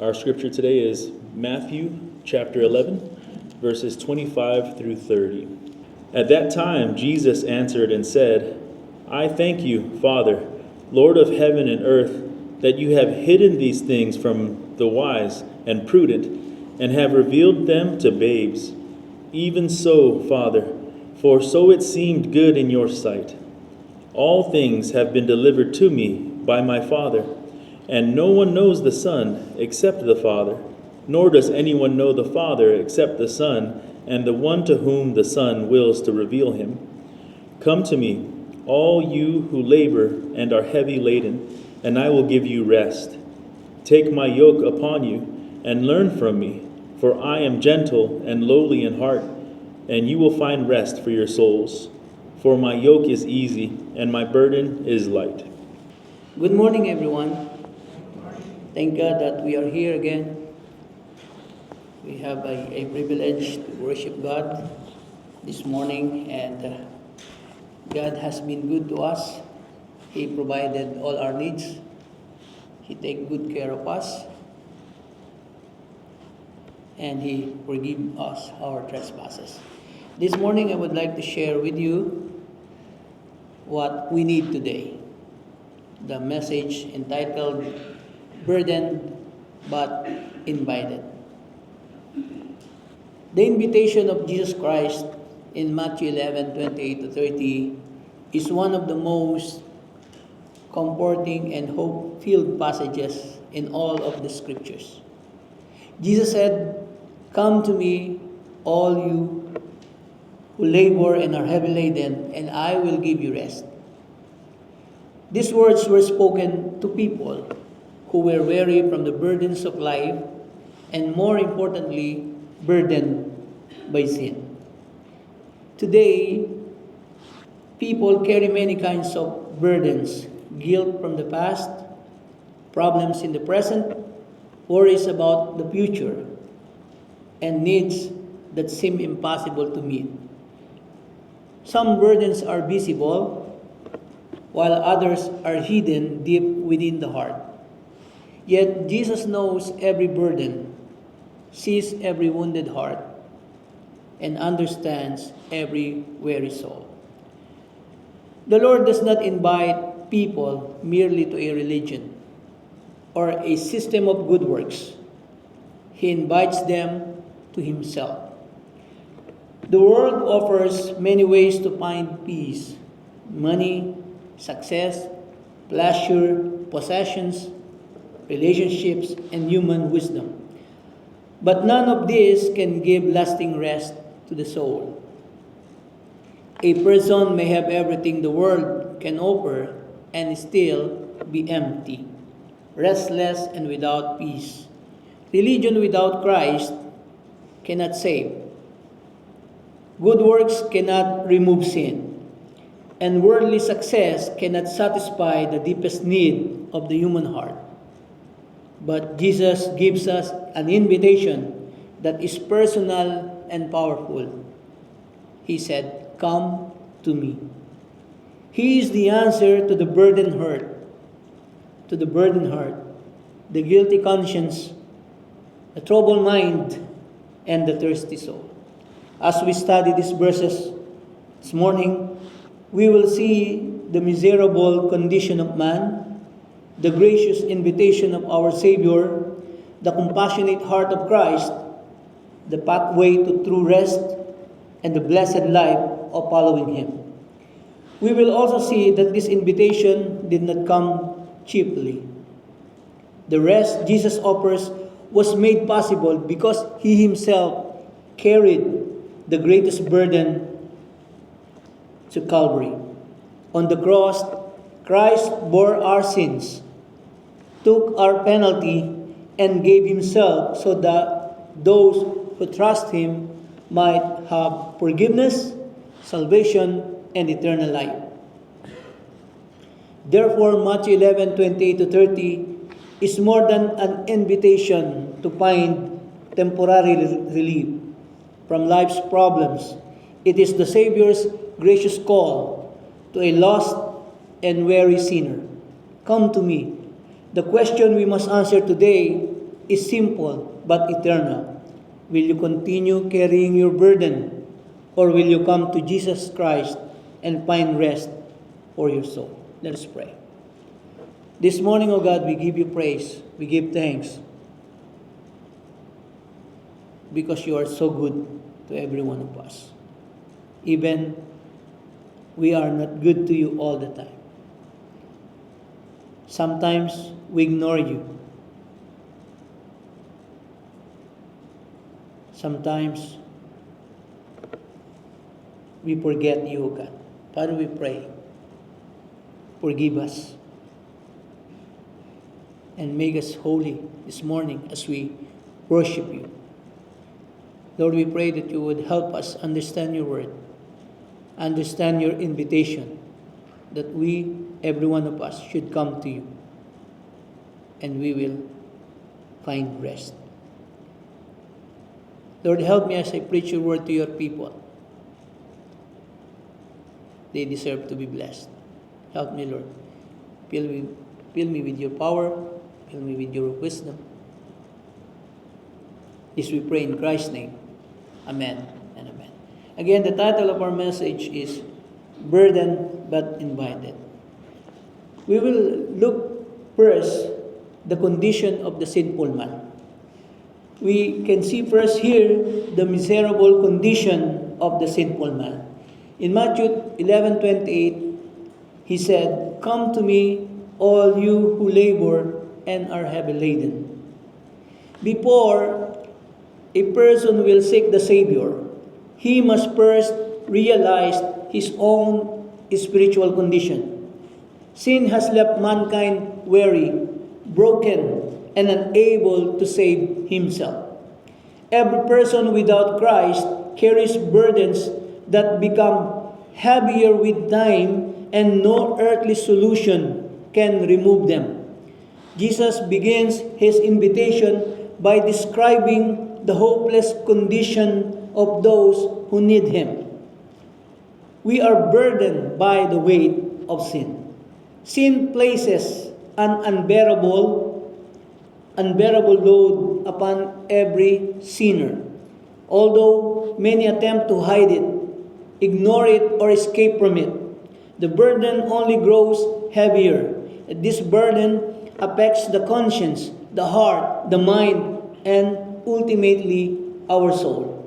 Our scripture today is Matthew chapter 11, verses 25 through 30. At that time, Jesus answered and said, I thank you, Father, Lord of heaven and earth, that you have hidden these things from the wise and prudent, and have revealed them to babes. Even so, Father, for so it seemed good in your sight. All things have been delivered to me by my Father, and no one knows the Son except the Father, nor does anyone know the Father except the Son, and the one to whom the Son wills to reveal him. Come to me, all you who labor and are heavy laden, and I will give you rest. Take my yoke upon you, and learn from me, for I am gentle and lowly in heart, and you will find rest for your souls. For my yoke is easy, and my burden is light. Good morning, everyone. Thank God that we are here again. We have a privilege to worship God this morning, and God has been good to us. He provided all our needs. He takes good care of us, and He forgives us our trespasses. This morning, I would like to share with you what we need today. The message entitled Burdened but Invited. The invitation of Jesus Christ in Matthew 11, 28 to 30 is one of the most comforting and hope-filled passages in all of the scriptures. Jesus said, Come to me, all you who labor and are heavy laden, and I will give you rest. These words were spoken to people who were weary from the burdens of life, and more importantly, burdened by sin. Today, people carry many kinds of burdens: guilt from the past, problems in the present, worries about the future, and needs that seem impossible to meet. Some burdens are visible, while others are hidden deep within the heart. Yet Jesus knows every burden, sees every wounded heart, and understands every weary soul. The Lord does not invite people merely to a religion or a system of good works. He invites them to Himself. The world offers many ways to find peace: money, success, pleasure, possessions, relationships, and human wisdom. But none of these can give lasting rest to the soul. A person may have everything the world can offer and still be empty, restless, and without peace. Religion without Christ cannot save. Good works cannot remove sin. And worldly success cannot satisfy the deepest need of the human heart. But Jesus gives us an invitation that is personal and powerful. He said, Come to me. He is the answer to the burdened heart, the guilty conscience, the troubled mind, and the thirsty soul. As we study these verses this morning, we will see the miserable condition of man, the gracious invitation of our Savior, the compassionate heart of Christ, the pathway to true rest, and the blessed life of following Him. We will also see that this invitation did not come cheaply. The rest Jesus offers was made possible because He Himself carried the greatest burden to Calvary. On the cross, Christ bore our sins, took our penalty, and gave Himself so that those who trust Him might have forgiveness, salvation, and eternal life. Therefore, Matthew 11, 28 to 30 is more than an invitation to find temporary relief from life's problems. It is the Savior's gracious call to a lost and weary sinner. Come to me. The question we must answer today is simple but eternal. Will you continue carrying your burden, or will you come to Jesus Christ and find rest for your soul? Let us pray. This morning, O God, we give you praise. We give thanks because you are so good to every one of us. Even we are not good to you all the time. Sometimes we ignore you. Sometimes we forget you, O God. Father, we pray, forgive us and make us holy this morning as we worship you. Lord, we pray that you would help us understand your word, understand your invitation, that we, every one of us, should come to you, and we will find rest. Lord, help me as I preach your word to your people. They deserve to be blessed. Help me, Lord. Fill me with your power. Fill me with your wisdom. This we pray in Christ's name. Amen and amen. Again, the title of our message is Burdened but Invited. We will look first the condition of the sinful man. We can see first here the miserable condition of the sinful man. In Matthew 11:28, he said, "Come to me, all you who labor and are heavy laden." Before a person will seek the Savior, he must first realize his own spiritual condition. Sin has left mankind weary, broken, and unable to save himself. Every person without Christ carries burdens that become heavier with time, and no earthly solution can remove them. Jesus begins his invitation by describing the hopeless condition of those who need him. We are burdened by the weight of sin. Sin places an unbearable load upon every sinner. Although many attempt to hide it, ignore it, or escape from it, the burden only grows heavier. This burden affects the conscience, the heart, the mind, and ultimately our soul.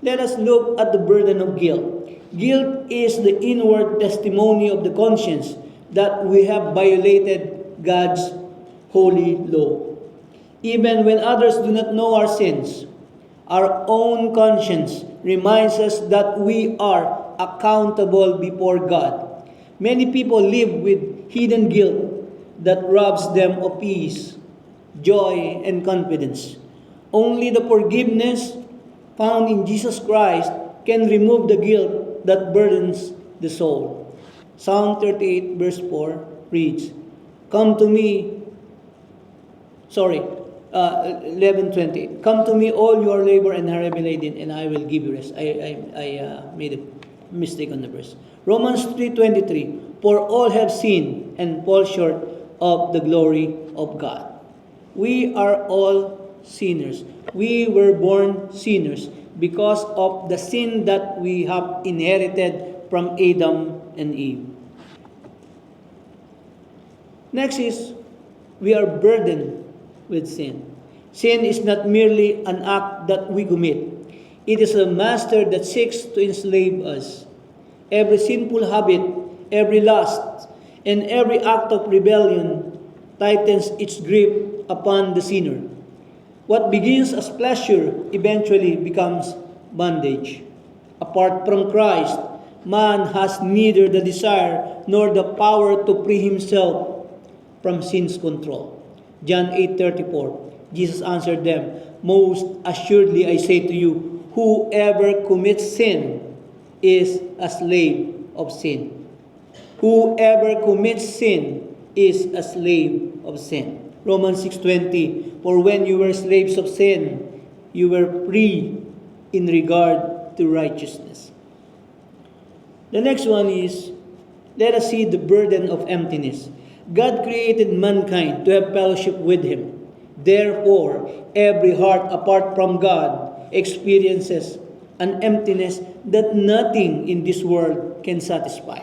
Let us look at the burden of guilt. Guilt is the inward testimony of the conscience that we have violated God's holy law. Even when others do not know our sins, our own conscience reminds us that we are accountable before God. Many people live with hidden guilt that robs them of peace, joy, and confidence. Only the forgiveness found in Jesus Christ can remove the guilt that burdens the soul. Psalm 38 verse 4 reads, "Come to me," 11:20. "Come to me, all your labor and are heavy laden, and I will give you rest." I made a mistake on the verse. Romans 3:23. "For all have sinned and fall short of the glory of God." We are all sinners. We were born sinners because of the sin that we have inherited from Adam and Eve. Next is, we are burdened with sin. Sin is not merely an act that we commit. It is a master that seeks to enslave us. Every sinful habit, every lust, and every act of rebellion tightens its grip upon the sinner. What begins as pleasure eventually becomes bondage. Apart from Christ, man has neither the desire nor the power to free himself from sin's control. John 8:34. Jesus answered them, "Most assuredly I say to you, whoever commits sin is a slave of sin." Whoever commits sin is a slave of sin. Romans 6:20. "For when you were slaves of sin, you were free in regard to righteousness." The next one is, let us see the burden of emptiness. God created mankind to have fellowship with Him. Therefore, every heart apart from God experiences an emptiness that nothing in this world can satisfy.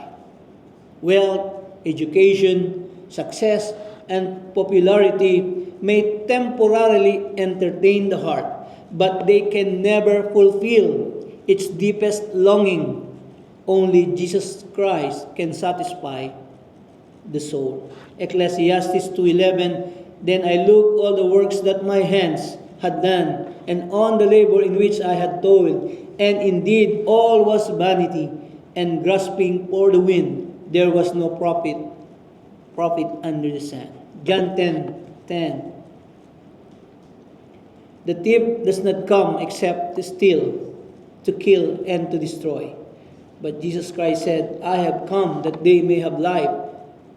Wealth, education, success, and popularity may temporarily entertain the heart, but they can never fulfill its deepest longing. Only Jesus Christ can satisfy the soul. Ecclesiastes 2:11, then I looked all the works that my hands had done, and on the labor in which I had toiled, and indeed all was vanity and grasping for the wind. There was no profit under the sun. John 10:10. The thief does not come except to steal, to kill, and to destroy. But Jesus Christ said, I have come that they may have life,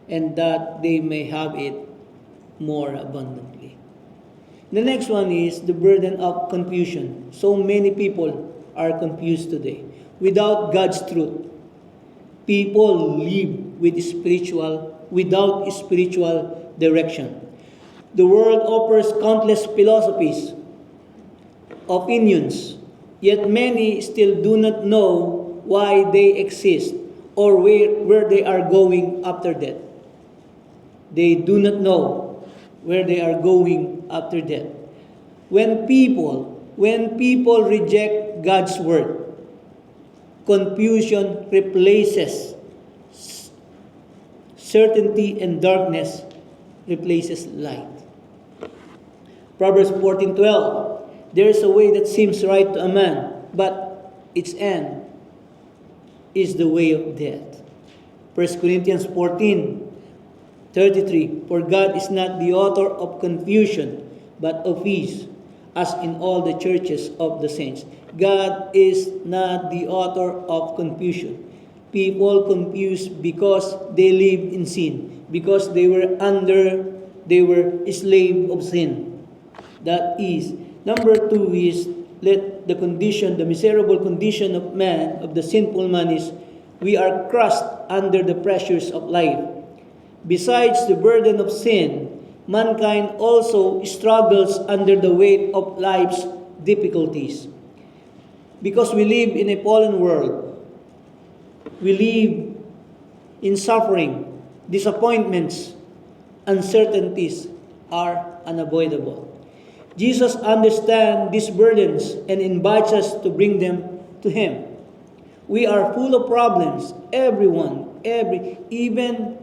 and that they may have it more abundantly. The next one is the burden of confusion. So many people are confused today. Without God's truth, people live without spiritual direction. The world offers countless philosophies, opinions, yet many still do not know why they exist or where they are going after death. They do not know where they are going after death. When people reject God's word, confusion replaces certainty, and darkness replaces light. Proverbs 14:12. There is a way that seems right to a man, but its end is the way of death. 1 Corinthians 14:33. For God is not the author of confusion, but of peace, as in all the churches of the saints. God is not the author of confusion. People confused because they live in sin, because they were slave of sin. That is. Number 2 is let the miserable condition of man, of the sinful man, is we are crushed under the pressures of life. Besides the burden of sin, mankind also struggles under the weight of life's difficulties. Because we live in a fallen world, we live in suffering, disappointments, uncertainties are unavoidable. Jesus understands these burdens and invites us to bring them to Him. We are full of problems. Even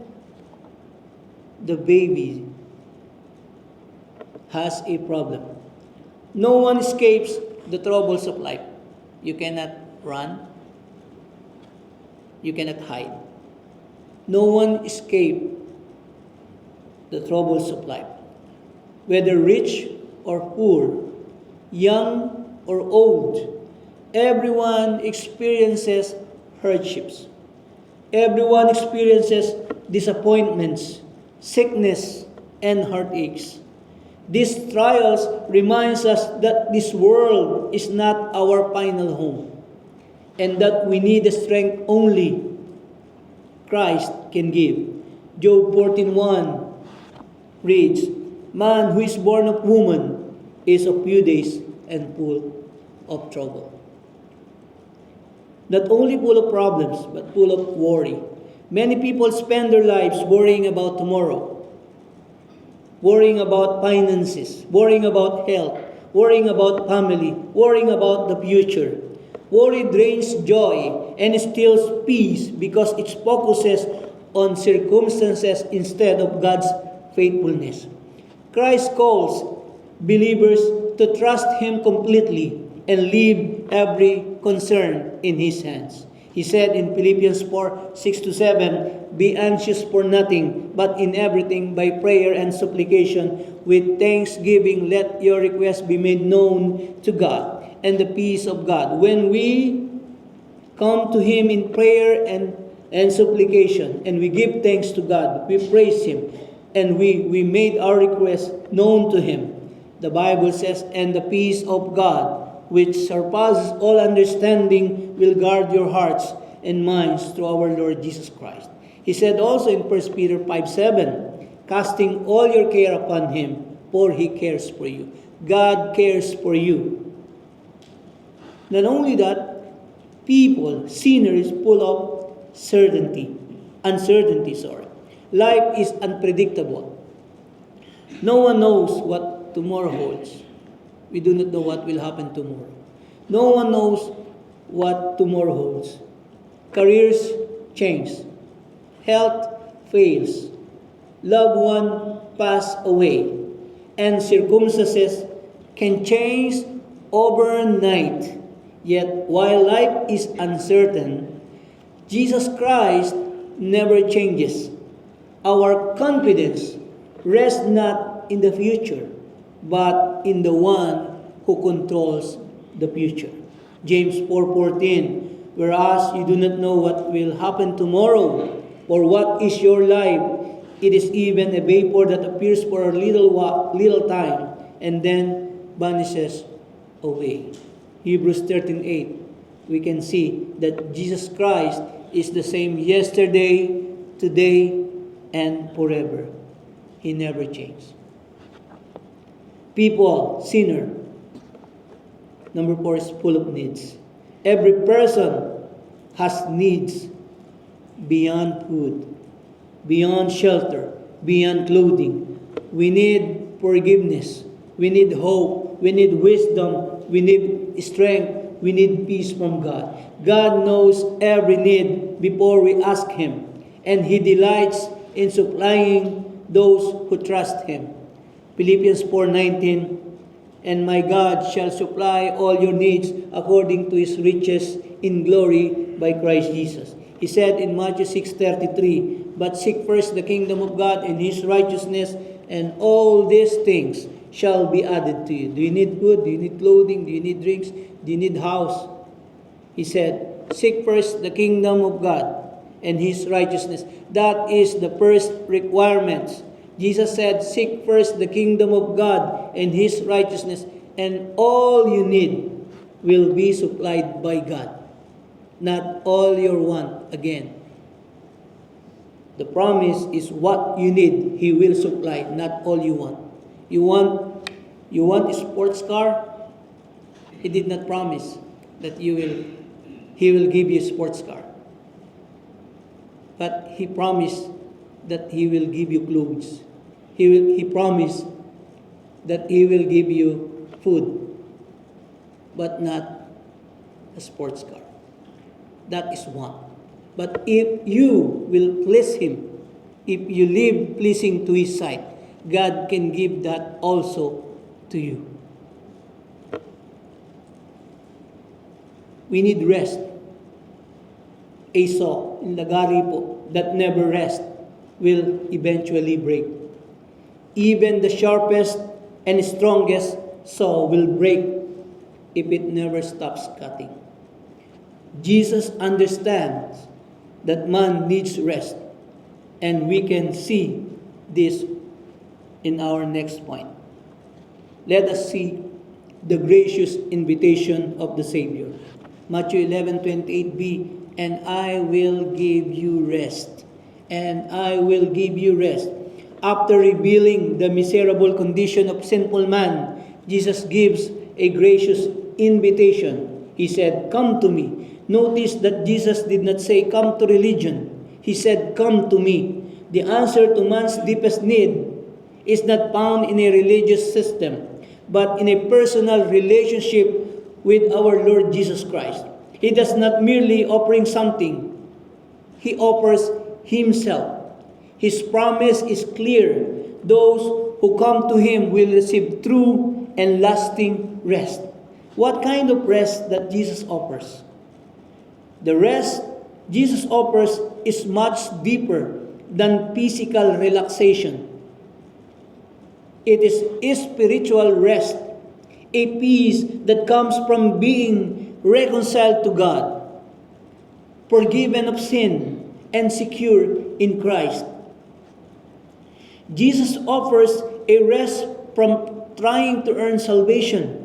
the baby has a problem. No one escapes the troubles of life. You cannot run. You cannot hide. No one escapes the troubles of life. Whether rich or poor, young or old, everyone experiences hardships. Everyone experiences disappointments, sickness, and heartaches. These trials reminds us that this world is not our final home, and that we need the strength only Christ can give. Job 14:1 reads, Man who is born of woman is of few days and full of trouble. Not only full of problems, but full of worry. Many people spend their lives worrying about tomorrow, worrying about finances, worrying about health, worrying about family, worrying about the future. Worry drains joy and steals peace because it focuses on circumstances instead of God's faithfulness. Christ calls believers to trust Him completely and leave every concern in His hands. He said in Philippians 4:6-7, Be anxious for nothing, but in everything by prayer and supplication, with thanksgiving let your requests be made known to God, and the peace of God. When we come to Him in prayer and supplication, and we give thanks to God, we praise Him, and we made our request known to Him. The Bible says, and the peace of God, which surpasses all understanding, will guard your hearts and minds through our Lord Jesus Christ. He said also in 1 Peter 5:7, casting all your care upon Him, for He cares for you. God cares for you. Not only that, people, sinners, full of uncertainty. Life is unpredictable. No one knows what tomorrow holds. We do not know what will happen tomorrow. No one knows what tomorrow holds. Careers change. Health fails. Loved one pass away. And circumstances can change overnight. Yet, while life is uncertain, Jesus Christ never changes. Our confidence rests not in the future, but in the one who controls the future. James 4:14, whereas you do not know what will happen tomorrow, or what is your life, it is even a vapor that appears for a little time, and then vanishes away. Hebrews 13:8, we can see that Jesus Christ is the same yesterday, today, and forever. He never changed. People, sinner. Number 4 is full of needs. Every person has needs beyond food, beyond shelter, beyond clothing. We need forgiveness. We need hope. We need wisdom. We need strength. We need peace from God. God knows every need before we ask Him, and He delights in supplying those who trust Him. Philippians 4:19, and my God shall supply all your needs according to His riches in glory by Christ Jesus. He said in Matthew 6:33, but seek first the kingdom of God and His righteousness, and all these things shall be added to you. Do you need food? Do you need clothing? Do you need drinks? Do you need house? He said, seek first the kingdom of God and His righteousness. That is the first requirement. Jesus said, seek first the kingdom of God and His righteousness, and all you need will be supplied by God. Not all your want again. The promise is what you need, He will supply, not all you want. You want a sports car? He did not promise that He will give you a sports car. But He promised that He will give you clothes. He promised that He will give you food, but not a sports car. That is one. But if you will please Him, if you live pleasing to His sight, God can give that also to you. We need rest. A saw in lagari po that never rests will eventually break. Even the sharpest and strongest saw will break if it never stops cutting. Jesus understands that man needs rest, and we can see this in our next point. Let us see the gracious invitation of the Savior. Matthew 11:28b, and I will give you rest. And I will give you rest. After revealing the miserable condition of sinful man, Jesus gives a gracious invitation. He said, come to me. Notice that Jesus did not say, come to religion. He said, come to me. The answer to man's deepest need is not found in a religious system, but in a personal relationship with our Lord Jesus Christ. He does not merely offering something. He offers Himself. His promise is clear. Those who come to Him will receive true and lasting rest. What kind of rest that Jesus offers? The rest Jesus offers is much deeper than physical relaxation. It is a spiritual rest, a peace that comes from being reconciled to God, forgiven of sin, and secure in Christ. Jesus offers a rest from trying to earn salvation.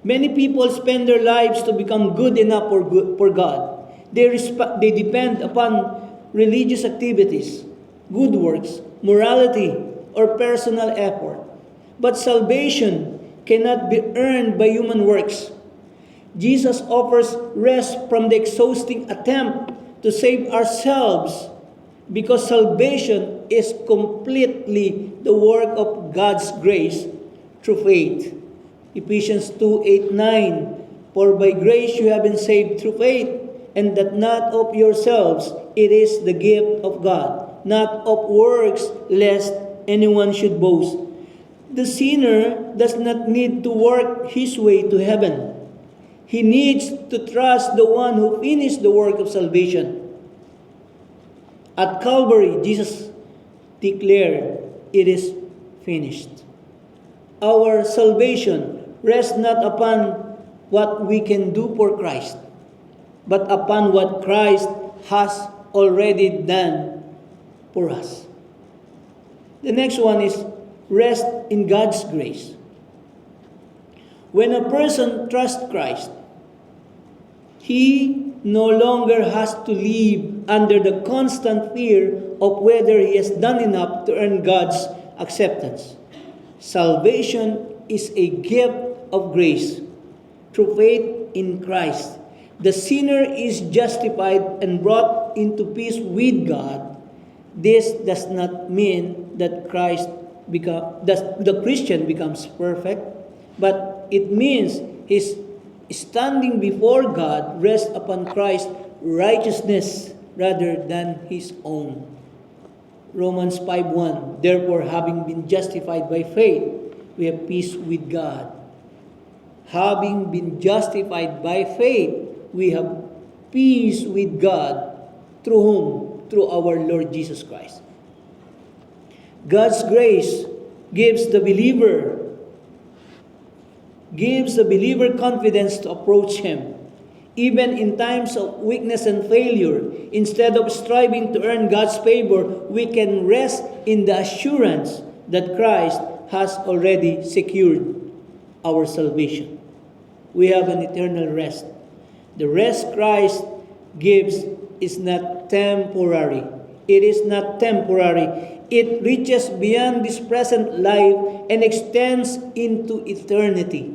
Many people spend their lives to become good enough for God. They depend upon religious activities, good works, morality, or personal effort. But salvation cannot be earned by human works. Jesus offers rest from the exhausting attempt to save ourselves because salvation is completely the work of God's grace through faith. Ephesians 2:8-9, for by grace you have been saved through faith, and that not of yourselves, it is the gift of God, not of works, lest anyone should boast. The sinner does not need to work his way to heaven. He needs to trust the one who finished the work of salvation. At Calvary, Jesus declared, "It is finished." Our salvation rests not upon what we can do for Christ, but upon what Christ has already done for us. The next one is rest in God's grace. When a person trusts Christ, he no longer has to live under the constant fear of whether he has done enough to earn God's acceptance. Salvation is a gift of grace through faith in Christ. The sinner is justified and brought into peace with God. This does not mean that the Christian becomes perfect, but it means his standing before God rests upon Christ's righteousness rather than his own. Romans 5:1, therefore having been justified by faith, we have peace with God. Having been justified by faith, we have peace with God. Through whom? Through our Lord Jesus Christ. God's grace gives the believer confidence to approach Him. Even in times of weakness and failure, instead of striving to earn God's favor, we can rest in the assurance that Christ has already secured our salvation. We have an eternal rest. The rest Christ gives is not temporary. It is not temporary. It reaches beyond this present life and extends into eternity.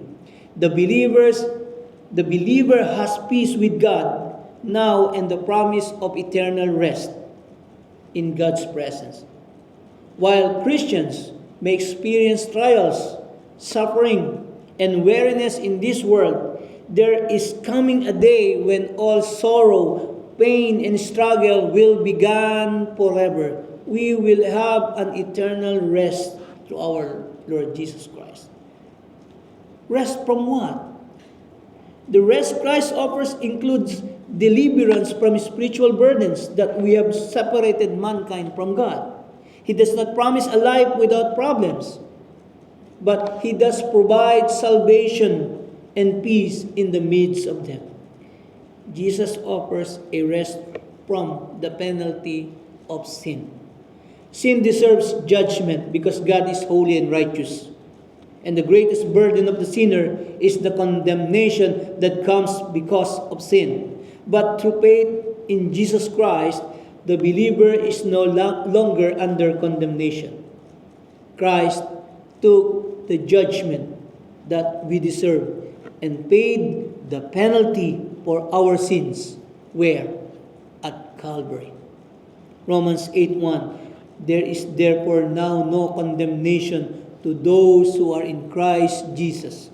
The believer has peace with God now and the promise of eternal rest in God's presence. While Christians may experience trials, suffering, and weariness in this world, there is coming a day when all sorrow, pain, and struggle will be gone forever. We will have an eternal rest through our Lord Jesus Christ. Rest from what? The rest Christ offers includes deliverance from spiritual burdens that we have separated mankind from God. He does not promise a life without problems, but He does provide salvation and peace in the midst of them. Jesus offers a rest from the penalty of sin. Sin deserves judgment because God is holy and righteous. And the greatest burden of the sinner is the condemnation that comes because of sin. But through faith in Jesus Christ, the believer is no longer under condemnation. Christ took the judgment that we deserve and paid the penalty for our sins. Where? At Calvary. Romans 8:1, there is therefore now no condemnation to those who are in Christ Jesus.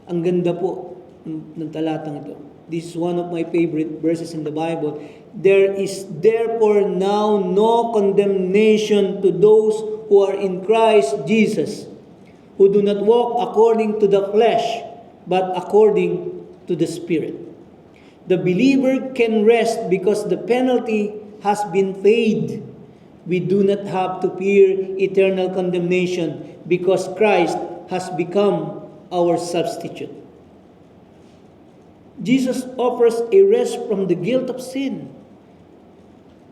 Ang ganda po ng talatang ito. This is one of my favorite verses in the Bible. There is therefore now no condemnation to those who are in Christ Jesus, who do not walk according to the flesh, but according to the Spirit. The believer can rest because the penalty has been paid. We do not have to fear eternal condemnation because Christ has become our substitute. Jesus offers a rest from the guilt of sin.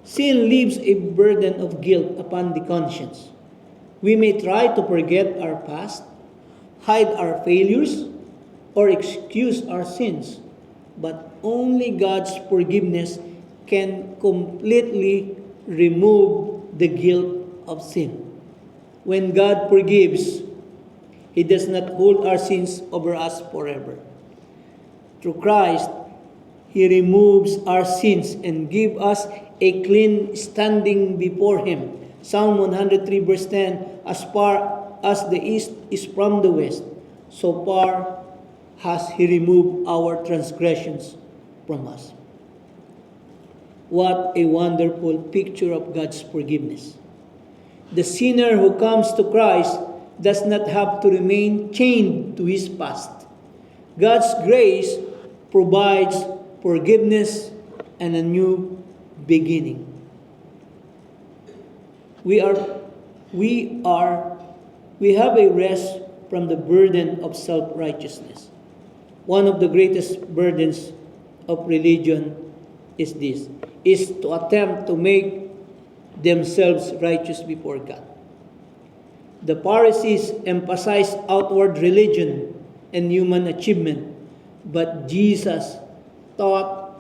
Sin leaves a burden of guilt upon the conscience. We may try to forget our past, hide our failures, or excuse our sins, but only God's forgiveness can completely remove the guilt of sin. When God forgives, He does not hold our sins over us forever. Through Christ, He removes our sins and gives us a clean standing before Him. Psalm 103 verse 10, as far as the east is from the west, so far has He removed our transgressions from us. What a wonderful picture of God's forgiveness. The sinner who comes to Christ does not have to remain chained to his past. God's grace provides forgiveness and a new beginning. We have a rest from the burden of self-righteousness. One of the greatest burdens of religion is to attempt to make themselves righteous before God. The Pharisees emphasized outward religion and human achievement, but Jesus taught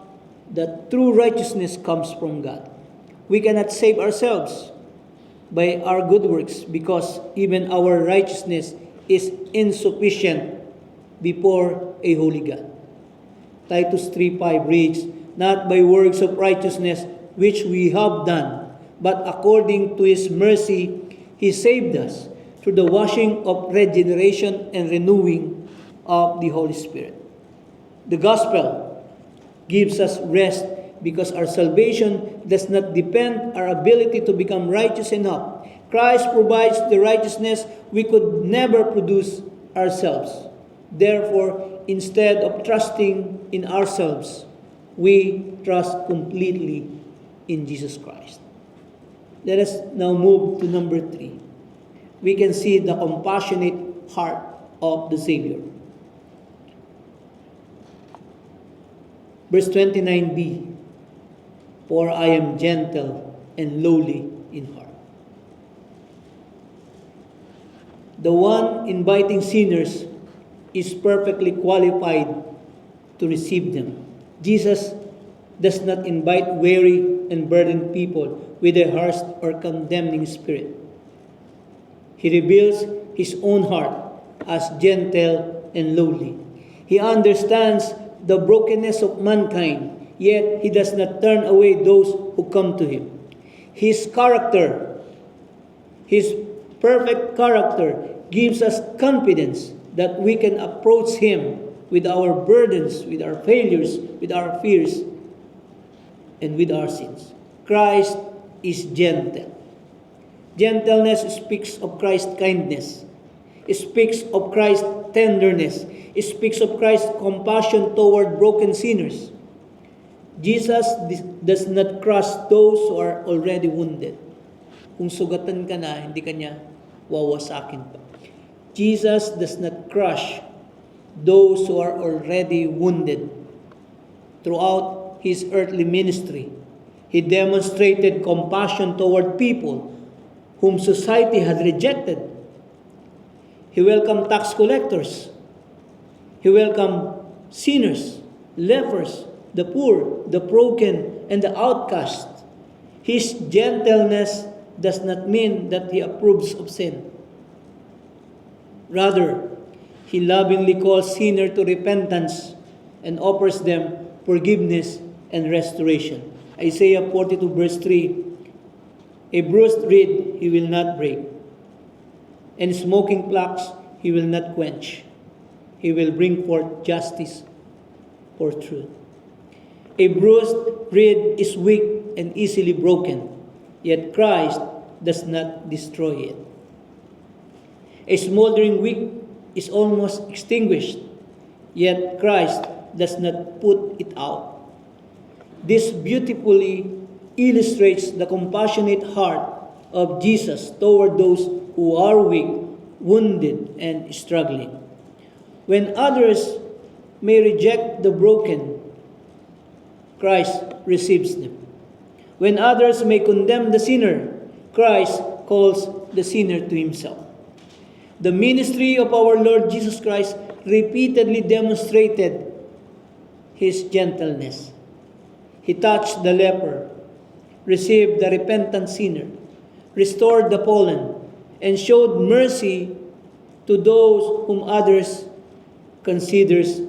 that true righteousness comes from God. We cannot save ourselves by our good works because even our righteousness is insufficient before a holy God. Titus 3:5 reads, not by works of righteousness which we have done, but according to His mercy He saved us through the washing of regeneration and renewing of the Holy Spirit. The gospel gives us rest because our salvation does not depend on our ability to become righteous enough. Christ provides the righteousness we could never produce ourselves. Therefore, instead of trusting in ourselves, we trust completely in Jesus Christ. Let us now move to number 3. We can see the compassionate heart of the Savior. Verse 29b, for I am gentle and lowly in heart. The one inviting sinners is perfectly qualified to receive them. Jesus does not invite weary and burdened people with a harsh or condemning spirit. He reveals His own heart as gentle and lowly. He understands the brokenness of mankind, yet He does not turn away those who come to Him. His character, His perfect character, gives us confidence that we can approach Him with our burdens, with our failures, with our fears, and with our sins. Christ is gentle. Gentleness speaks of Christ's kindness. It speaks of Christ's tenderness. It speaks of Christ's compassion toward broken sinners. Jesus does not crush those who are already wounded. Kung sugatan ka na, hindi ka niya wawasakin pa. Jesus does not crush those who are already wounded. Throughout His earthly ministry, He demonstrated compassion toward people whom society had rejected. He welcomed tax collectors. He welcomed sinners, lepers, the poor, the broken, and the outcast. His gentleness does not mean that He approves of sin. Rather, He lovingly calls sinners to repentance and offers them forgiveness and restoration. Isaiah 42 verse 3, a bruised reed He will not break, and smoking flax He will not quench. He will bring forth justice for truth. A bruised reed is weak and easily broken, yet Christ does not destroy it. A smoldering wick is almost extinguished, yet Christ does not put it out. This beautifully illustrates the compassionate heart of Jesus toward those who are weak, wounded, and struggling. When others may reject the broken, Christ receives them. When others may condemn the sinner, Christ calls the sinner to Himself. The ministry of our Lord Jesus Christ repeatedly demonstrated His gentleness. He touched the leper, received the repentant sinner, restored the fallen, and showed mercy to those whom others considers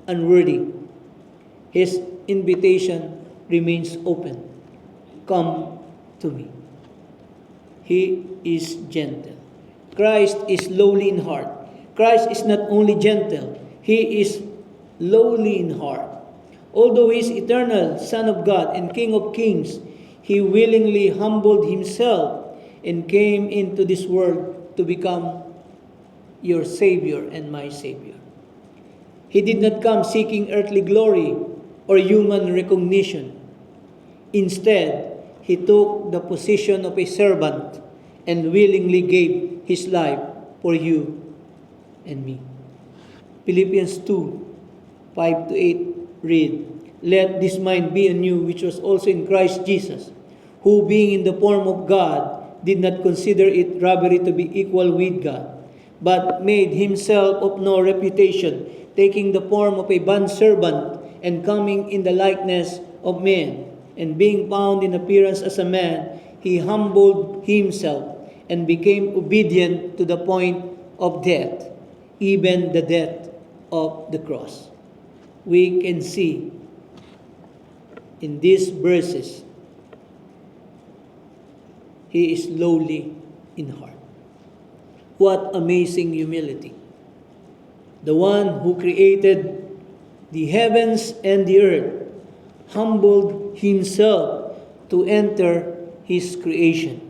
unworthy. His invitation remains open. Come to me. He is gentle. Christ is lowly in heart. Christ is not only gentle, He is lowly in heart. Although He is eternal Son of God and King of kings, He willingly humbled Himself and came into this world to become your Savior and my Savior. He did not come seeking earthly glory or human recognition. Instead, He took the position of a servant and willingly gave His life for you and me. Philippians 2:5-8 read, "Let this mind be in you which was also in Christ Jesus, who being in the form of God did not consider it robbery to be equal with God, but made Himself of no reputation, taking the form of a bondservant and coming in the likeness of men. And being found in appearance as a man, He humbled Himself and became obedient to the point of death, even the death of the cross." We can see in these verses, He is lowly in heart. What amazing humility. The one who created the heavens and the earth humbled Himself to enter His creation.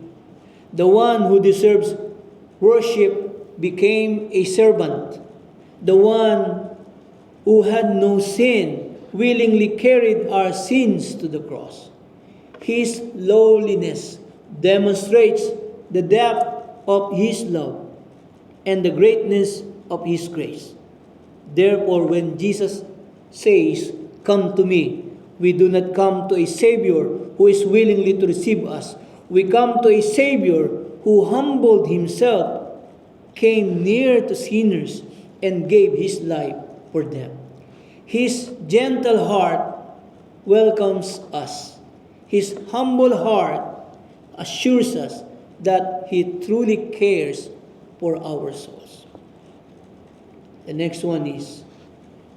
The one who deserves worship became a servant. The one who had no sin willingly carried our sins to the cross. His lowliness demonstrates the depth of His love and the greatness of His grace. Therefore, when Jesus says, "Come to me," we do not come to a Savior who is willingly to receive us. We come to a Savior who humbled Himself, came near to sinners, and gave His life for them. His gentle heart welcomes us. His humble heart assures us that He truly cares for our souls. The next one is,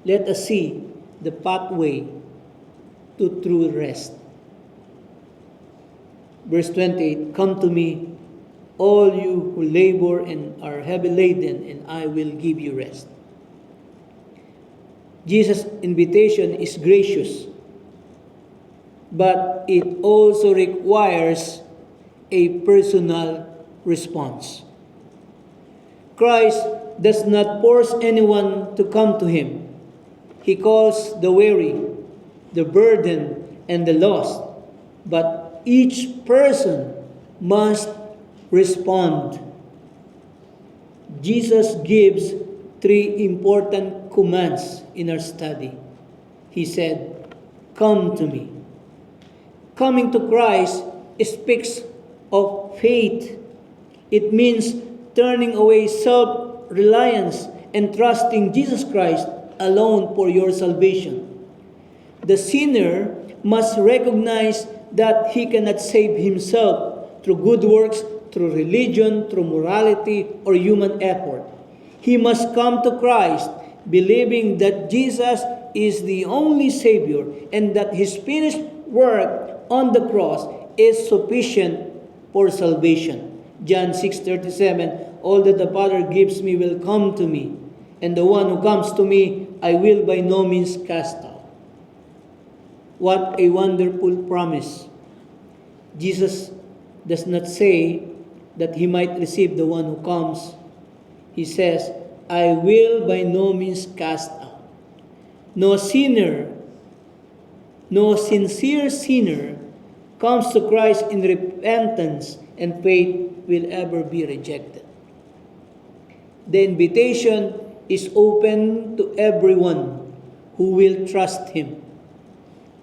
let us see the pathway to true rest. Verse 28, "Come to me, all you who labor and are heavy laden, and I will give you rest." Jesus' invitation is gracious, but it also requires a personal response. Christ does not force anyone to come to Him. He calls the weary, the burdened, and the lost, but each person must respond. Jesus gives 3 important commands in our study. He said, "Come to me." Coming to Christ speaks of faith. It means turning away self-reliance and trusting Jesus Christ alone for your salvation. The sinner must recognize that he cannot save himself through good works, through religion, through morality, or human effort. He must come to Christ, believing that Jesus is the only Savior and that His finished work on the cross is sufficient for salvation. John 6:37, "All that the Father gives me will come to me, and the one who comes to me I will by no means cast out." What a wonderful promise. Jesus does not say that He might receive the one who comes. He says, "I will by no means cast out." No sinner, no sincere sinner comes to Christ in repentance and faith will ever be rejected. The invitation is open to everyone who will trust Him.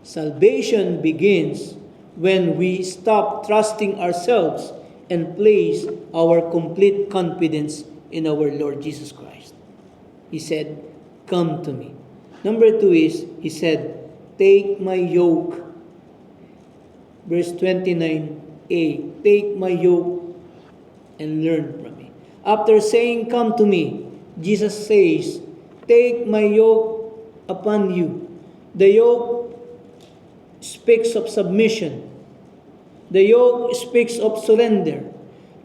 Salvation begins when we stop trusting ourselves and place our complete confidence in our Lord Jesus Christ. He said, "Come to me." Number 2 is, He said, "Take my yoke." Verse 29a, "Take my yoke and learn from me." After saying, "Come to me," Jesus says, "Take my yoke upon you." The yoke speaks of submission. The yoke speaks of surrender.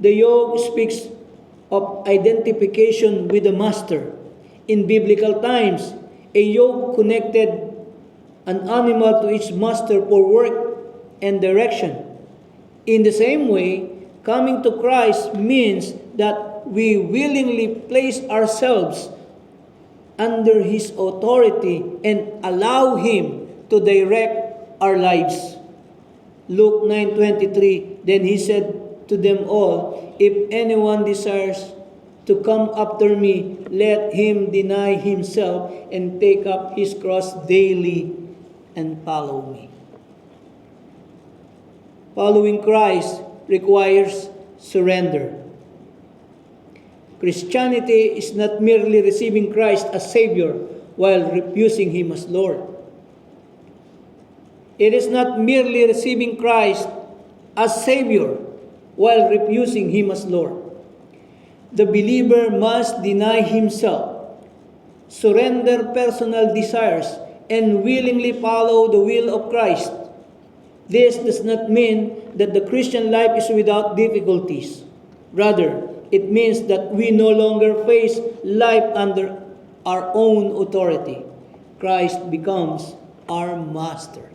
The yoke speaks of identification with the master. In biblical times, a yoke connected an animal to its master for work and direction. In the same way, coming to Christ means that we willingly place ourselves under His authority and allow Him to direct our lives. Luke 9:23, then He said to them all, "If anyone desires to come after me, let him deny himself and take up his cross daily and follow me." Following Christ requires surrender. Christianity is not merely receiving Christ as Savior while refusing Him as Lord. It is not merely receiving Christ as Savior while refusing Him as Lord. The believer must deny himself, surrender personal desires, and willingly follow the will of Christ. This does not mean that the Christian life is without difficulties. Rather, it means that we no longer face life under our own authority. Christ becomes our master,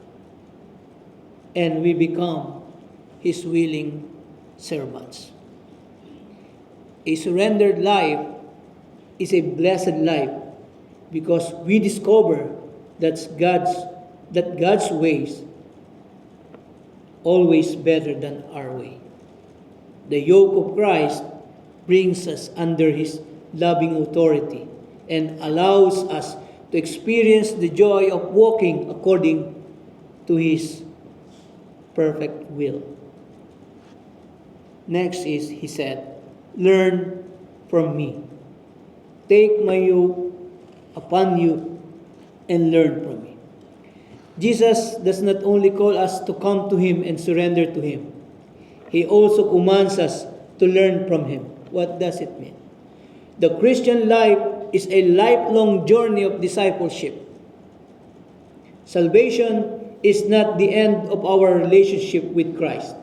and we become His willing servants. A surrendered life is a blessed life because we discover that God's ways always better than our way. The yoke of Christ brings us under His loving authority and allows us to experience the joy of walking according to His perfect will. Next is, He said, "Learn from me. Take my yoke upon you and learn from me." Jesus does not only call us to come to Him and surrender to Him. He also commands us to learn from Him. What does it mean? The Christian life is a lifelong journey of discipleship. Salvation is not the end of our relationship with Christ.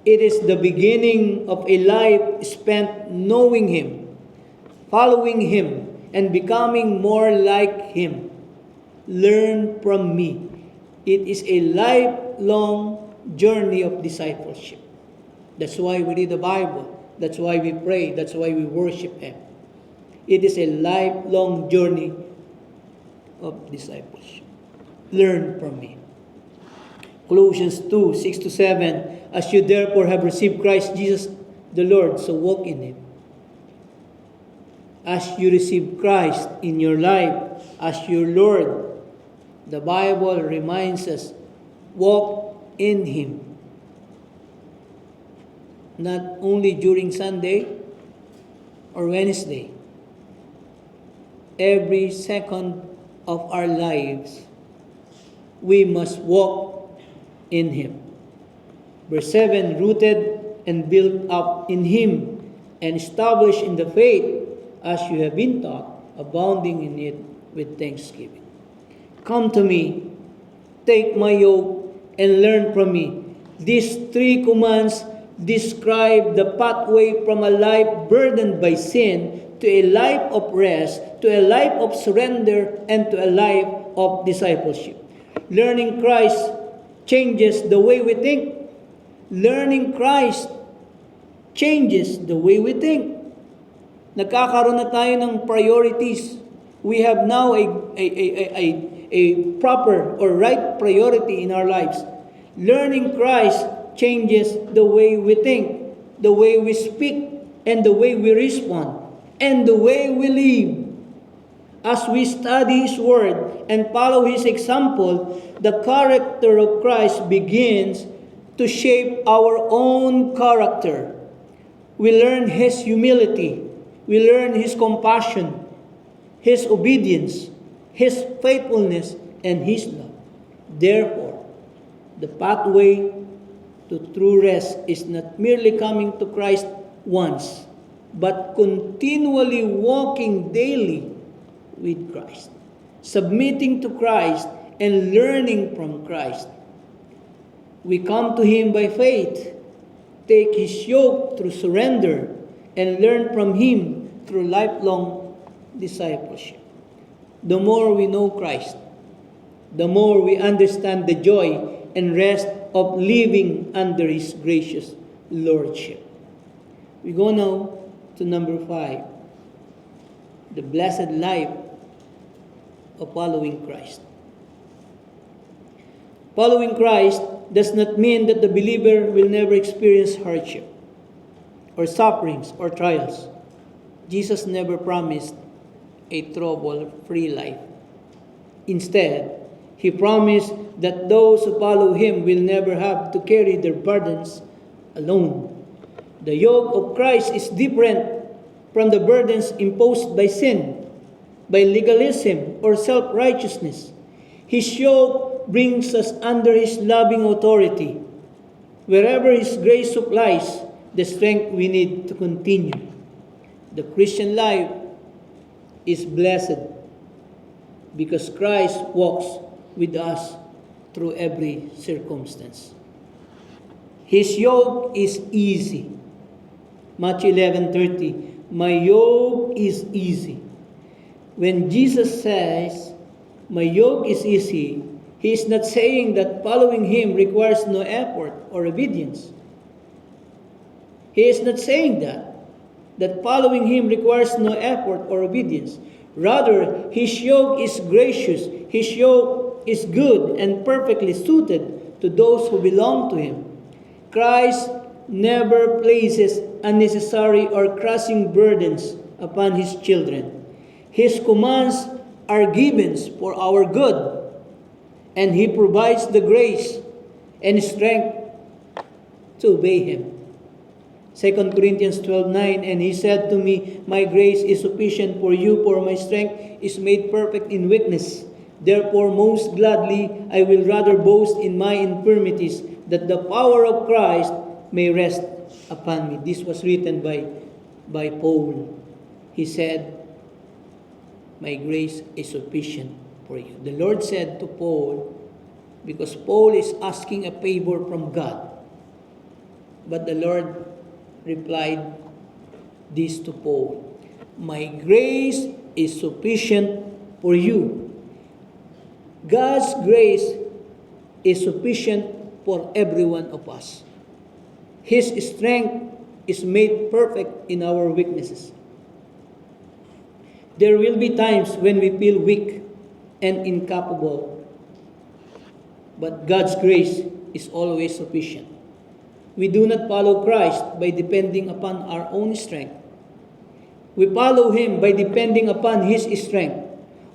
It is the beginning of a life spent knowing Him, following Him, and becoming more like Him. Learn from me. It is a lifelong journey of discipleship. That's why we read the Bible. That's why we pray. That's why we worship Him. It is a lifelong journey of discipleship. Learn from me. Colossians 2:6-7, "As you therefore have received Christ Jesus the Lord, so walk in Him." As you receive Christ in your life as your Lord, the Bible reminds us, walk in Him. Not only during Sunday or Wednesday. Every second of our lives, we must walk in Him. Verse 7, "Rooted and built up in Him and established in the faith as you have been taught, abounding in it with thanksgiving." Come to me, take my yoke, and learn from me. These three commands describe the pathway from a life burdened by sin to a life of rest, to a life of surrender, and to a life of discipleship. Learning Christ changes the way we think. Learning Christ changes the way we think. Nagkakaroon na tayo ng priorities. We have now a proper or right priority in our lives. Learning Christ changes the way we think, the way we speak, and the way we respond, and the way we live. As we study His Word and follow His example, the character of Christ begins to shape our own character. We learn His humility. We learn His compassion, His obedience, His faithfulness, and His love. Therefore, the pathway to true rest is not merely coming to Christ once, but continually walking daily with Christ, submitting to Christ and learning from Christ. We come to Him by faith, take His yoke through surrender, and learn from Him through lifelong discipleship. The more we know Christ, the more we understand the joy and rest of living under His gracious Lordship. We go now to number 5, the blessed life of following Christ. Following Christ does not mean that the believer will never experience hardship or sufferings or trials. Jesus never promised a trouble-free life. Instead, He promised that those who follow Him will never have to carry their burdens alone. The yoke of Christ is different from the burdens imposed by sin, by legalism, or self-righteousness. His yoke brings us under His loving authority. Wherever His grace supplies the strength we need to continue. The Christian life is blessed because Christ walks with us through every circumstance. His yoke is easy. Matthew 11:30, my yoke is easy. When Jesus says, my yoke is easy, He is not saying that following Him requires no effort or obedience. He is not saying that following Him requires no effort or obedience. Rather, His yoke is gracious. His yoke is good and perfectly suited to those who belong to Him. Christ never places unnecessary or crushing burdens upon His children. His commands are given for our good, and He provides the grace and strength to obey Him. 2 Corinthians 12:9, and He said to me, my grace is sufficient for you, for my strength is made perfect in weakness. Therefore, most gladly, I will rather boast in my infirmities, that the power of Christ may rest upon me. This was written by Paul. He said, my grace is sufficient for you. The Lord said to Paul, because Paul is asking a favor from God. But the Lord replied this to Paul, my grace is sufficient for you. God's grace is sufficient for every one of us. His strength is made perfect in our weaknesses. There will be times when we feel weak and incapable, but God's grace is always sufficient. We do not follow Christ by depending upon our own strength. We follow Him by depending upon His strength.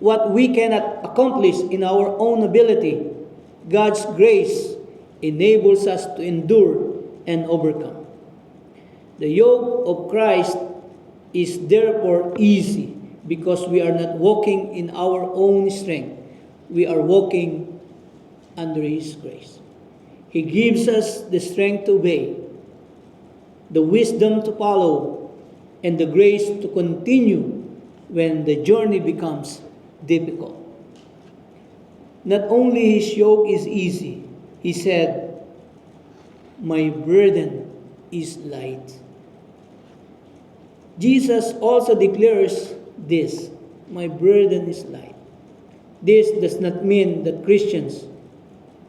What we cannot accomplish in our own ability, God's grace enables us to endure and overcome. The yoke of Christ is therefore easy because we are not walking in our own strength. We are walking under His grace. He gives us the strength to obey, the wisdom to follow, and the grace to continue when the journey becomes difficult. Not only His yoke is easy, He said, my burden is light. Jesus also declares this, my burden is light. This does not mean that Christians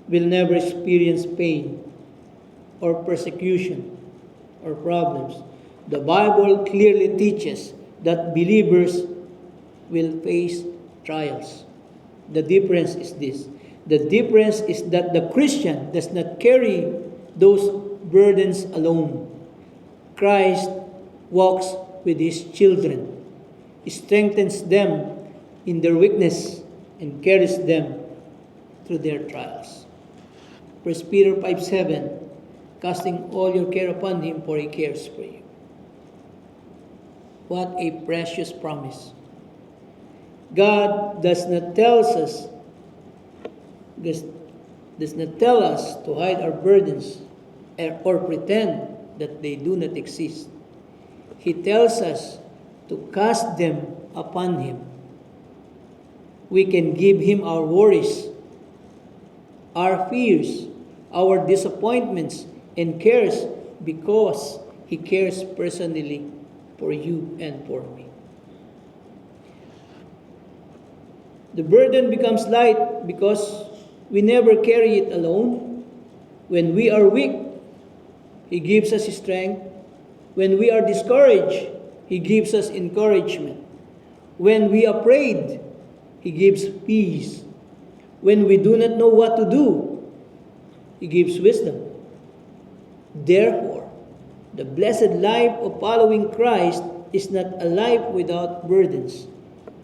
will never experience pain or persecution or problems. The Bible clearly teaches that believers will face trials. The difference is this. The difference is that the Christian does not carry those burdens alone. Christ walks with His children, strengthens them in their weakness, and carries them through their trials. 1 Peter 5:7, casting all your care upon Him, for He cares for you. What a precious promise. God does not tell us to hide our burdens or pretend that they do not exist. He tells us to cast them upon Him. We can give Him our worries, our fears, our disappointments, and cares because He cares personally for you and for me. The burden becomes light because we never carry it alone. When we are weak, He gives us strength. When we are discouraged, He gives us encouragement. When we are afraid, He gives peace. When we do not know what to do, He gives wisdom. Therefore, the blessed life of following Christ is not a life without burdens.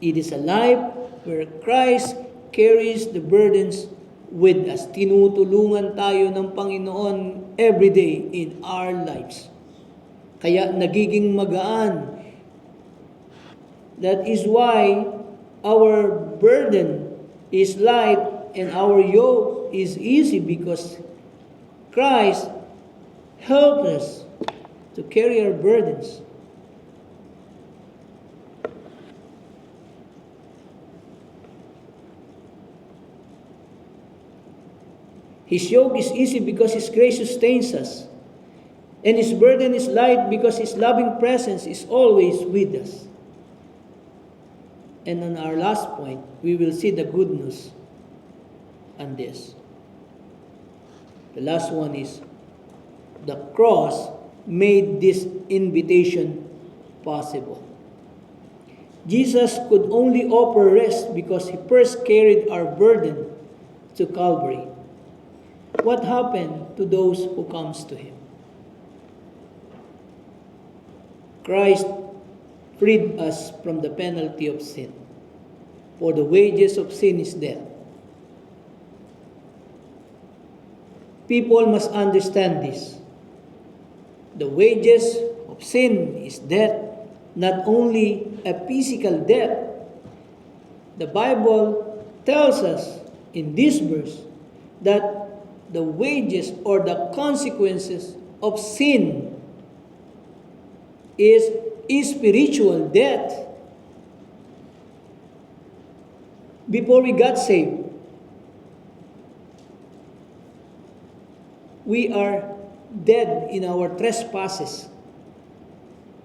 It is a life where Christ carries the burdens with us. Tinutulungan tayo ng Panginoon every day in our lives. Kaya nagiging magaan. That is why our burden is light and our yoke is easy, because Christ helps us to carry our burdens. His yoke is easy because His grace sustains us. And His burden is light because His loving presence is always with us. And on our last point, we will see the good news on this. The last one is the cross made this invitation possible. Jesus could only offer rest because He first carried our burden to Calvary. What happened to those who comes to Him? Christ freed us from the penalty of sin. For the wages of sin is death. People must understand this. The wages of sin is death, not only a physical death. The Bible tells us in this verse that the wages or the consequences of sin is spiritual death. Before we got saved, we are dead in our trespasses.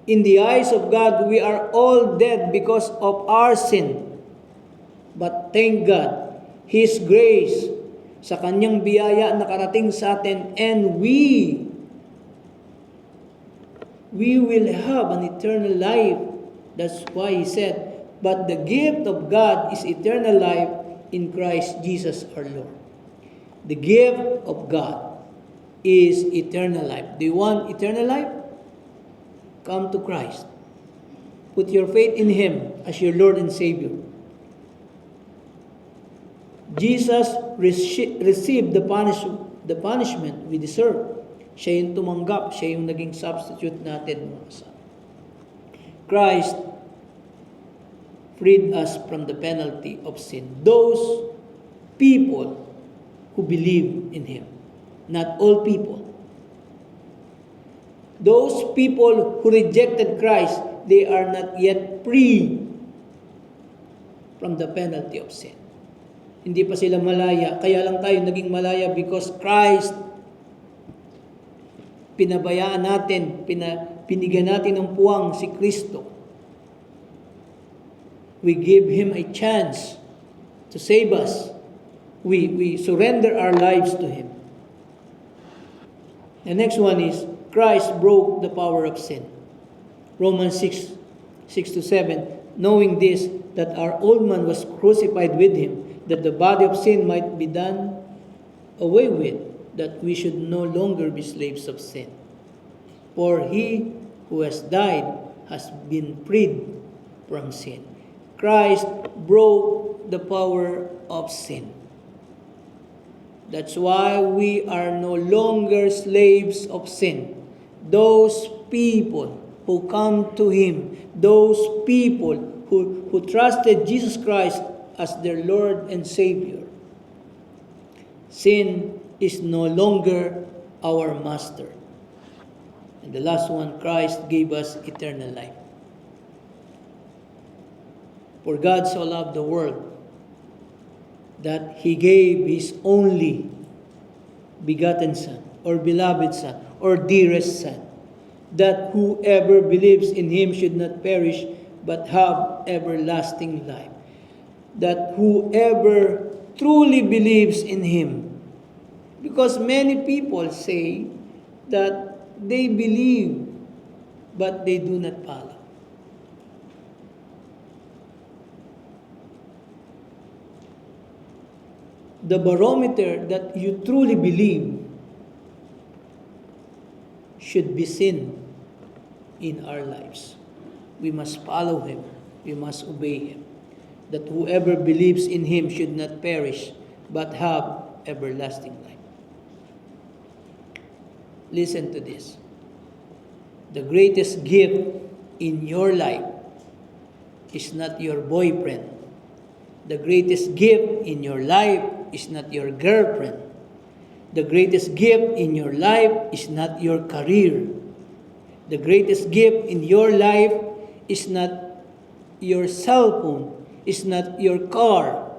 In the eyes of God, we are all dead because of our sin. But thank God, His grace, sa Kanyang biyaya nakarating sa atin, and we will have an eternal life. That's why He said, but the gift of God is eternal life in Christ Jesus our Lord. The gift of God is eternal life. Do you want eternal life? Come to Christ. Put your faith in Him as your Lord and Savior. Jesus received the punishment we deserve. Siya yung tumanggap, siya yung naging substitute natin, mga kasama. Christ freed us from the penalty of sin. Those people who believe in Him. Not all people. Those people who rejected Christ, they are not yet free from the penalty of sin. Hindi pa sila malaya. Kaya lang tayo naging malaya because Christ, pinabayaan natin, pinigyan natin ng puwang si Kristo. We give Him a chance to save us. We surrender our lives to Him. The next one is, Christ broke the power of sin. Romans 6:6-7, knowing this, that our old man was crucified with Him, that the body of sin might be done away with, that we should no longer be slaves of sin. For He who has died has been freed from sin. Christ broke the power of sin. That's why we are no longer slaves of sin. Those people who come to Him, those people who trusted Jesus Christ as their Lord and Savior, sin is no longer our master. And the last one, Christ gave us eternal life. For God so loved the world that He gave His only begotten Son, or beloved Son, or dearest Son, that whoever believes in Him should not perish, but have everlasting life. That whoever truly believes in Him, because many people say that they believe, but they do not follow. The barometer that you truly believe should be seen in our lives. We must follow Him. We must obey Him. That whoever believes in Him should not perish, but have everlasting life. Listen to this. The greatest gift in your life is not your boyfriend. The greatest gift in your life is not your girlfriend. The greatest gift in your life is not your career. The greatest gift in your life is not your cell phone, is not your car.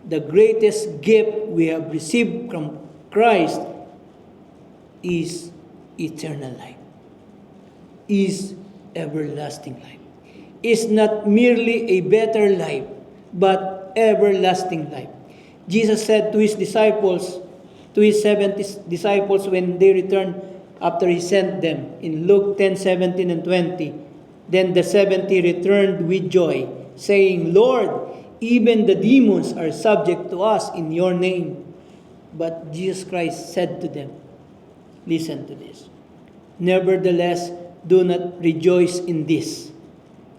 The greatest gift we have received from Christ is eternal life, is everlasting life. Is not merely a better life, but everlasting life. Jesus said to His disciples, to His 70 disciples when they returned after He sent them, in Luke 10:17 and 20, then the 70 returned with joy, saying, Lord, even the demons are subject to us in your name. But Jesus Christ said to them, listen to this, nevertheless, do not rejoice in this,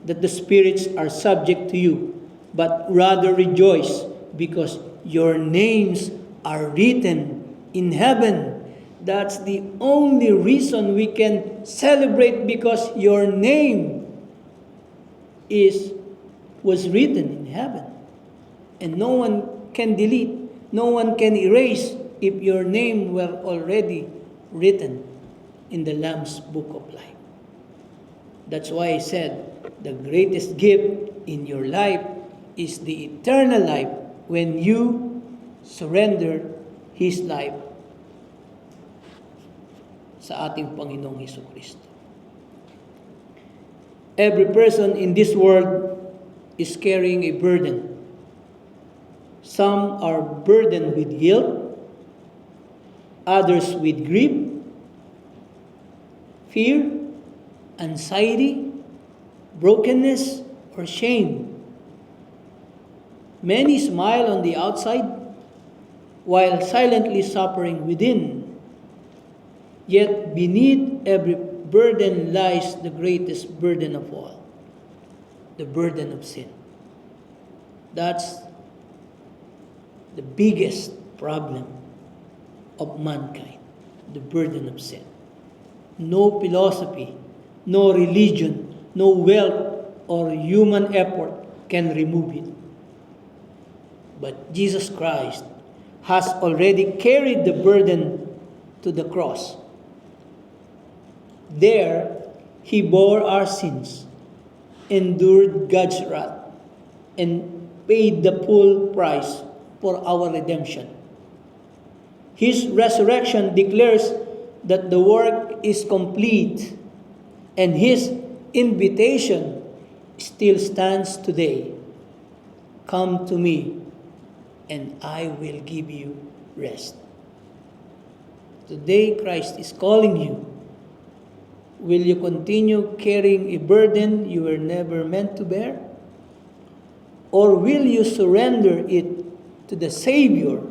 that the spirits are subject to you, but rather rejoice because your names are written in heaven. That's the only reason we can celebrate, because your name was written in heaven. And no one can delete, no one can erase if your name were already written in the Lamb's Book of Life. That's why I said the greatest gift in your life is the eternal life when you surrender His life sa ating Panginoong Hesukristo. Every person in this world is carrying a burden. Some are burdened with guilt, others with grief, fear, anxiety, brokenness, or shame. Many smile on the outside while silently suffering within. Yet beneath every burden lies the greatest burden of all, the burden of sin. That's the biggest problem of mankind, the burden of sin. No philosophy, no religion, no wealth or human effort can remove it. But Jesus Christ has already carried the burden to the cross. There, He bore our sins, endured God's wrath, and paid the full price for our redemption. His resurrection declares that the work is complete, and His invitation still stands today. Come to me, and I will give you rest. Today, Christ is calling you. Will you continue carrying a burden you were never meant to bear? Or will you surrender it to the Savior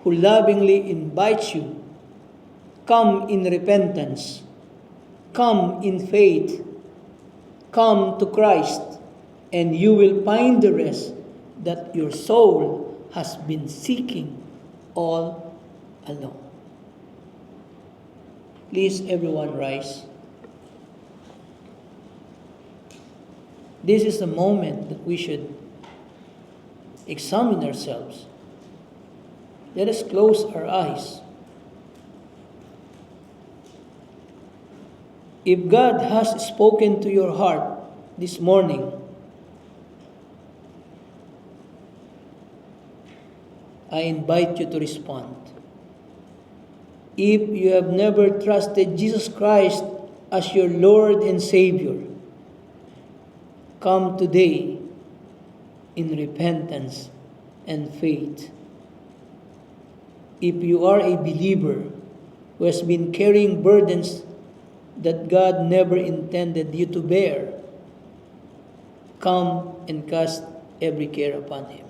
who lovingly invites you? Come in repentance. Come in faith. Come to Christ, and you will find the rest that your soul has been seeking all along. Please, everyone, rise. This is the moment that we should examine ourselves. Let us close our eyes. If God has spoken to your heart this morning, I invite you to respond. If you have never trusted Jesus Christ as your Lord and Savior, come today in repentance and faith. If you are a believer who has been carrying burdens that God never intended you to bear, come and cast every care upon Him.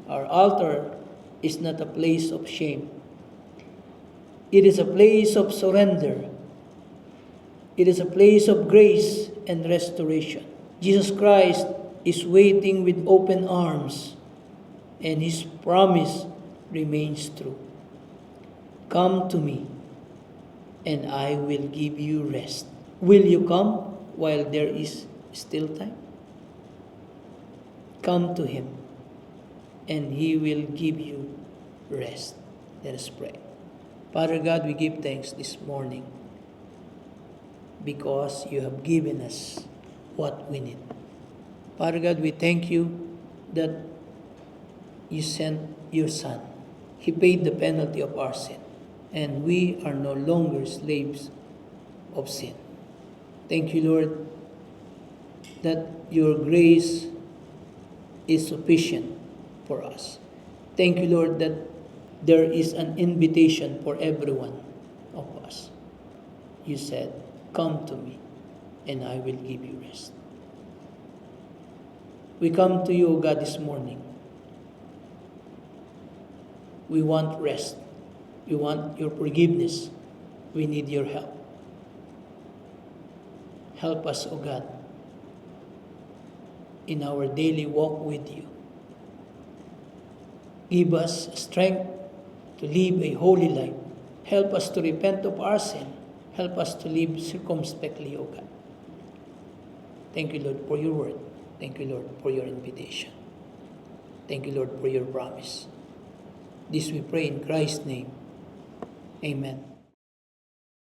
Our altar is not a place of shame. It is a place of surrender. It is a place of grace and restoration. Jesus Christ is waiting with open arms, and His promise remains true. Come to me, and I will give you rest. Will you come while there is still time? Come to Him, and He will give you rest. Let us pray. Father God, we give thanks this morning because you have given us what we need. Father God, we thank you that you sent your Son. He paid the penalty of our sin, and we are no longer slaves of sin. Thank you, Lord, that your grace is sufficient for us. Thank you, Lord, that there is an invitation for every one of us. You said, come to me, and I will give you rest. We come to you, O God, this morning. We want rest. We want your forgiveness. We need your help. Help us, O God, in our daily walk with you. Give us strength to live a holy life. Help us to repent of our sin. Help us to live circumspectly, O God. Thank you, Lord, for your word. Thank you, Lord, for your invitation. Thank you, Lord, for your promise. This we pray in Christ's name. Amen.